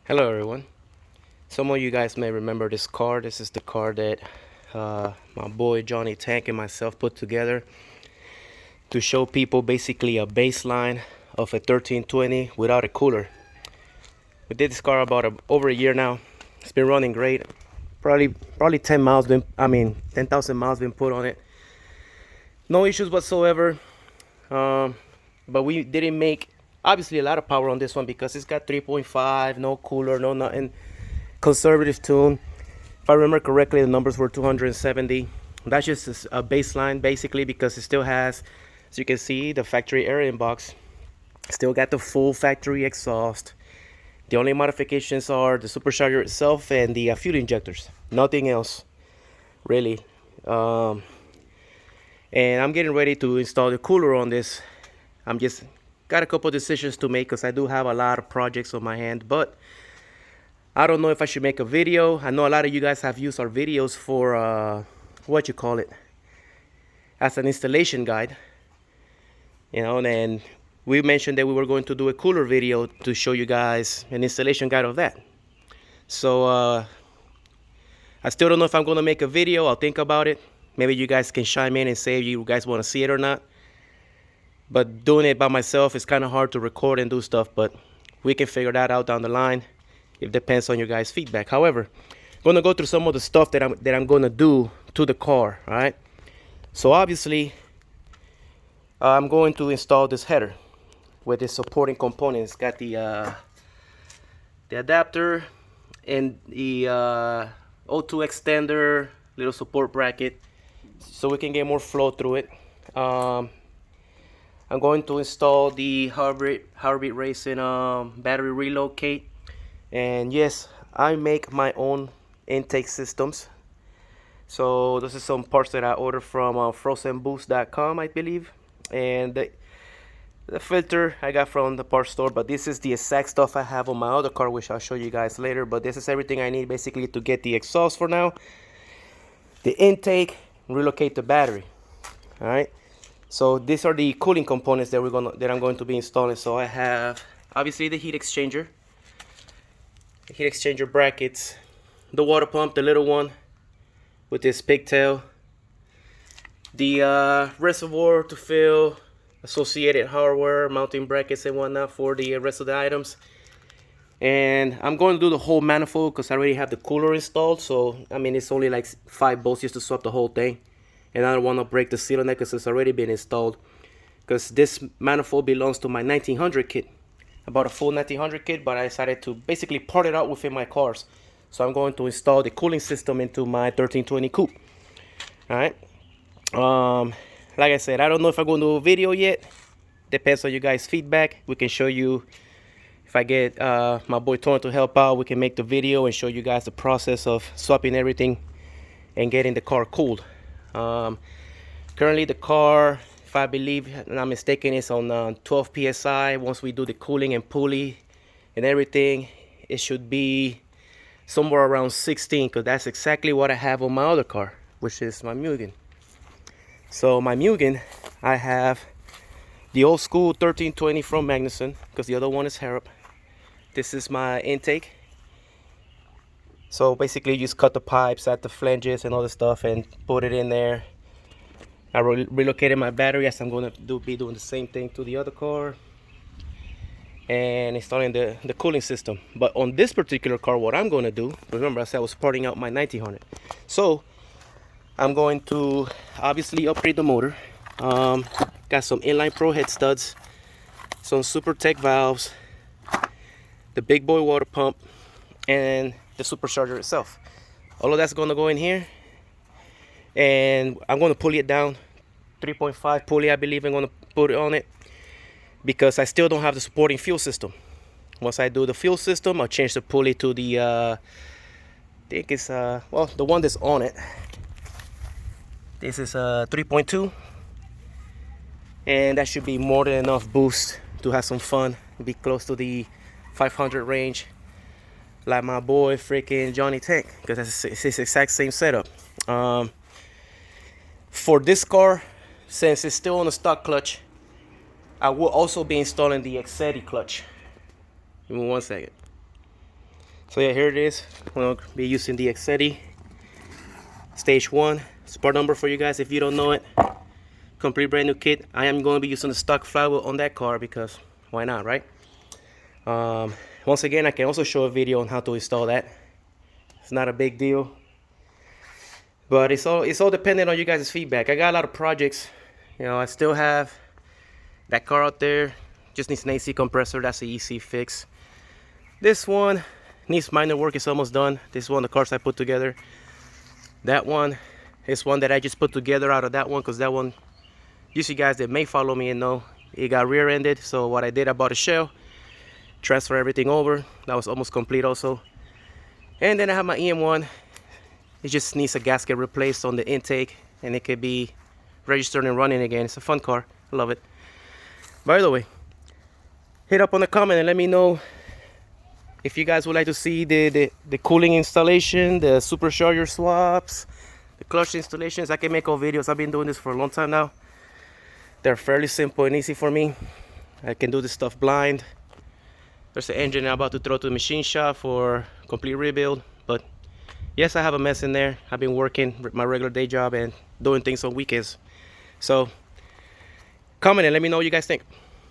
Hello everyone. Some of you guys may remember this car. This is the car that my boy Johnny Tank and myself put together to show people basically a baseline of a 1320 without a cooler. We did this car about over a year now. It's been running great. Probably 10 miles 10,000 miles been put on it. No issues whatsoever. But we didn't make obviously a lot of power on this one because it's got 3.5, no cooler, no nothing. Conservative tune. If I remember correctly, the numbers were 270. That's just a baseline basically because it still has, as you can see, the factory air inbox. Still got the full factory exhaust. The only modifications are the supercharger itself and the fuel injectors. Nothing else, really. And I'm getting ready to install the cooler on this. I'm just got a couple decisions to make because I do have a lot of projects on my hand, but I don't know if I should make a video. I know a lot of you guys have used our videos for what you call it, as an installation guide, and we mentioned that we were going to do a cooler video to show you guys an installation guide of that. So I still don't know if I'm going to make a video. I'll think about it. Maybe you guys can chime in and say if you guys want to see it or not. But doing it by myself is kind of hard to record and do stuff, but we can figure that out down the line. It depends on your guys' feedback. However, I'm going to go through some of the stuff that I'm going to do to the car, all right? So obviously, I'm going to install this header with its supporting components. It's got the adapter and the O2 extender, little support bracket, so we can get more flow through it. I'm going to install the Heartbeat Racing battery relocate. And yes, I make my own intake systems. So this is some parts that I ordered from frozenboost.com, I believe. And the filter I got from the parts store, but this is the exact stuff I have on my other car, which I'll show you guys later. But this is everything I need basically to get the exhaust for now, the intake, relocate the battery. All right. So these are the cooling components that I'm going to be installing. So I have obviously the heat exchanger brackets, the water pump, the little one with this pigtail, the reservoir to fill, associated hardware, mounting brackets and whatnot for the rest of the items. And I'm going to do the whole manifold because I already have the cooler installed. So I mean, it's only like 5 bolts just to swap the whole thing. And I don't want to break the seal on that because it's already been installed. Because this manifold belongs to my 1900 kit. I bought a full 1900 kit, but I decided to basically part it out within my cars. So I'm going to install the cooling system into my 1320 coupe. Alright. Like I said, I don't know if I'm going to do a video yet. Depends on you guys' feedback. We can show you, if I get my boy Tony to help out, we can make the video and show you guys the process of swapping everything and getting the car cooled. Currently the car, if I believe I'm not mistaken, is on 12 psi. Once we do the cooling and pulley and everything, it should be somewhere around 16, because that's exactly what I have on my other car, which is my Mugen. So my Mugen, I have the old school 1320 from Magnuson, because the other one is Harrop. This is my intake. So basically, you just cut the pipes at the flanges and all the stuff and put it in there. I relocated my battery, as I'm going to be doing the same thing to the other car, and installing the cooling system. But on this particular car, what I'm going to do, remember I said I was parting out my 1900. So I'm going to obviously upgrade the motor. Got some inline pro head studs, some Super Tech valves, the big boy water pump, and the supercharger itself. All of that's going to go in here, and I'm going to pulley it down. 3.5 pulley, I believe I'm going to put it on it, because I still don't have the supporting fuel system. Once I do the fuel system, I'll change the pulley to the I think it's well, the one that's on it. This is 3.2, and that should be more than enough boost to have some fun, be close to the 500 range, like my boy freaking Johnny Tank, because it's his exact same setup. For this car, since it's still on the stock clutch, I will also be installing the Exedi clutch. Give me 1 second. So yeah, here it is. We'll be using the Exedi Stage 1. Part number for you guys if you don't know it. Complete brand new kit. I am going to be using the stock flywheel on that car because why not, right? Once again, I can also show a video on how to install that. It's not a big deal, but it's all dependent on you guys' feedback. I got a lot of projects. You know, I still have that car out there. Just needs an AC compressor. That's the easy fix. This one needs minor work. It's almost done. This is one of the cars I put together. That one is one that I just put together out of that one because that one, you guys that may follow me and know, it got rear-ended. So what I did, I bought a shell, transfer everything over. That was almost complete also. And then I have my EM1. It just needs a gasket replaced on the intake and it could be registered and running again. It's a fun car. I love it. By the way, hit up on the comment and let me know if you guys would like to see the cooling installation, the supercharger swaps, the clutch installations. I can make all videos. I've been doing this for a long time now. They're fairly simple and easy for me. I can do this stuff blind. There's an engine I'm about to throw to the machine shop for complete rebuild. But yes, I have a mess in there. I've been working my regular day job and doing things on weekends. So comment and let me know what you guys think.